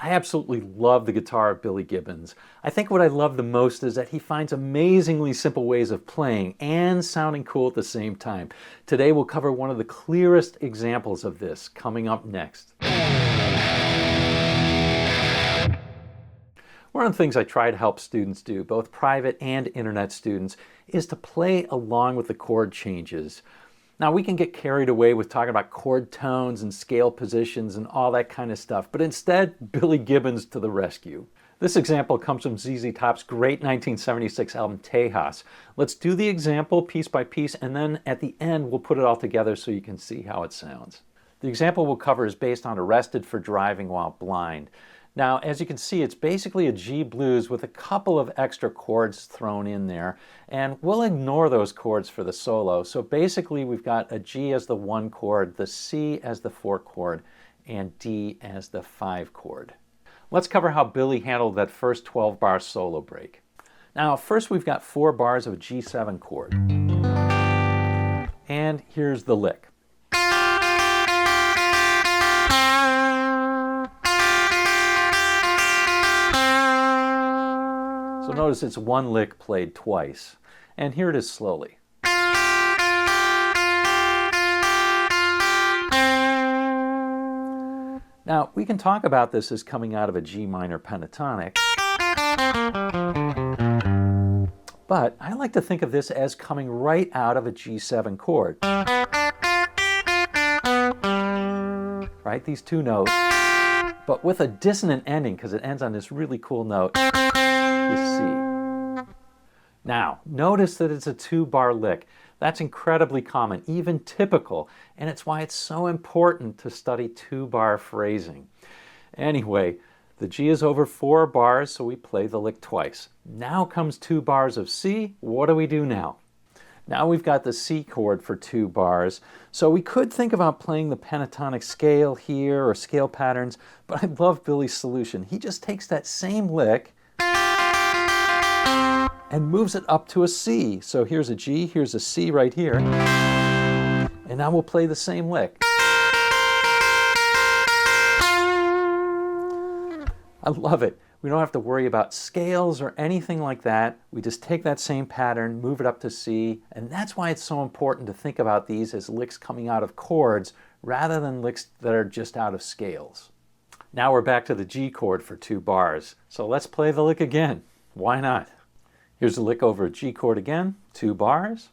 I absolutely love the guitar of Billy Gibbons. I think what I love the most is that he finds amazingly simple ways of playing and sounding cool at the same time. Today we'll cover one of the clearest examples of this coming up next. One of the things I try to help students do, both private and internet students, is to play along with the chord changes. Now, we can get carried away with talking about chord tones and scale positions and all that kind of stuff, but instead, Billy Gibbons to the rescue. This example comes from ZZ Top's great 1976 album, Tejas. Let's do the example piece by piece, and then at the end, we'll put it all together so you can see how it sounds. The example we'll cover is based on Arrested for Driving While Blind. Now, as you can see, it's basically a G blues with a couple of extra chords thrown in there, and we'll ignore those chords for the solo. So basically, we've got a G as the 1 chord, the C as the 4 chord, and D as the 5 chord. Let's cover how Billy handled that first 12-bar solo break. Now, first we've got 4 bars of a G7 chord, and here's the lick. So notice it's 1 lick played twice, and here it is slowly. Now, we can talk about this as coming out of a G minor pentatonic, but I like to think of this as coming right out of a G7 chord. Right, these 2 notes, but with a dissonant ending because it ends on this really cool note. C. Now, notice that it's a 2-bar lick. That's incredibly common, even typical, and it's why it's so important to study 2-bar phrasing. Anyway, the G is over 4 bars, so we play the lick twice. Now comes 2 bars of C. What do we do now? Now we've got the C chord for 2 bars, so we could think about playing the pentatonic scale here or scale patterns, but I love Billy's solution. He just takes that same lick and moves it up to a C. So here's a G, here's a C right here, and now we'll play the same lick. I love it. We don't have to worry about scales or anything like that. We just take that same pattern, move it up to C, and that's why it's so important to think about these as licks coming out of chords rather than licks that are just out of scales. Now we're back to the G chord for 2 bars. So let's play the lick again. Why not? Here's a lick over a G chord again, 2 bars.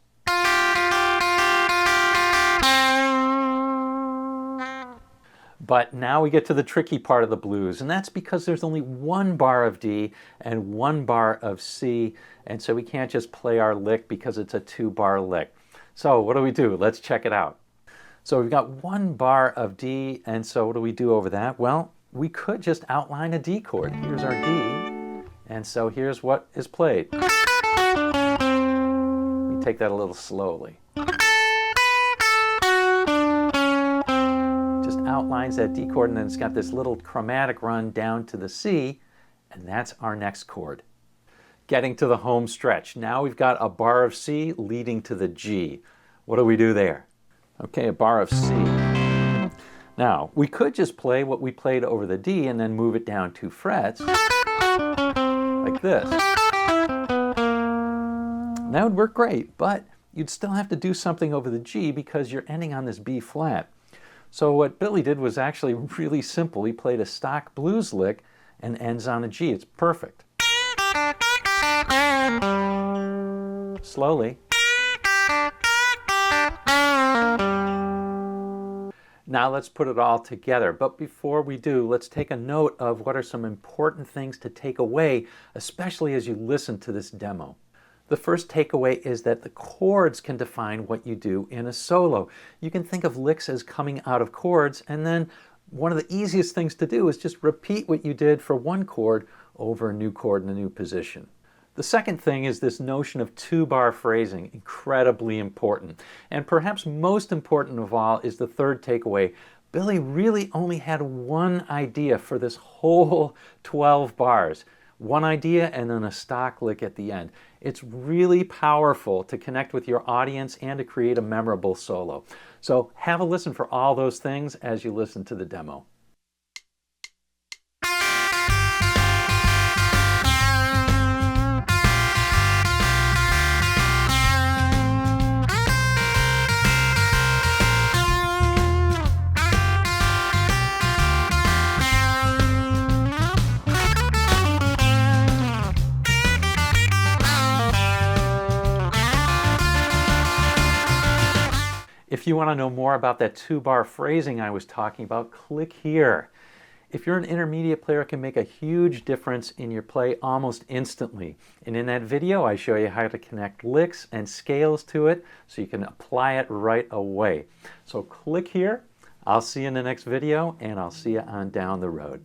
But now we get to the tricky part of the blues, and that's because there's only 1 bar of D and 1 bar of C, and so we can't just play our lick because it's a 2-bar lick. So what do? Let's check it out. So we've got 1 bar of D, and so what do we do over that? Well, we could just outline a D chord. Here's our D, and so here's what is played. We take that a little slowly. Just outlines that D chord, and then it's got this little chromatic run down to the C, and that's our next chord. Getting to the home stretch. Now we've got a bar of C leading to the G. What do we do there? Okay, a bar of C. Now, we could just play what we played over the D and then move it down 2 frets, like this. That would work great, but you'd still have to do something over the G because you're ending on this B flat. So what Billy did was actually really simple. He played a stock blues lick and ends on a G. It's perfect. Slowly. Now let's put it all together. But before we do, let's take a note of what are some important things to take away, especially as you listen to this demo. The first takeaway is that the chords can define what you do in a solo. You can think of licks as coming out of chords, and then one of the easiest things to do is just repeat what you did for 1 chord over a new chord in a new position. The second thing is this notion of 2-bar phrasing, incredibly important. And perhaps most important of all is the third takeaway. Billy really only had 1 idea for this whole 12 bars. 1 idea and then a stock lick at the end. It's really powerful to connect with your audience and to create a memorable solo. So have a listen for all those things as you listen to the demo. If you want to know more about that two-bar phrasing I was talking about, click here. If you're an intermediate player, it can make a huge difference in your play almost instantly. And in that video, I show you how to connect licks and scales to it so you can apply it right away. So click here. I'll see you in the next video, and I'll see you on down the road.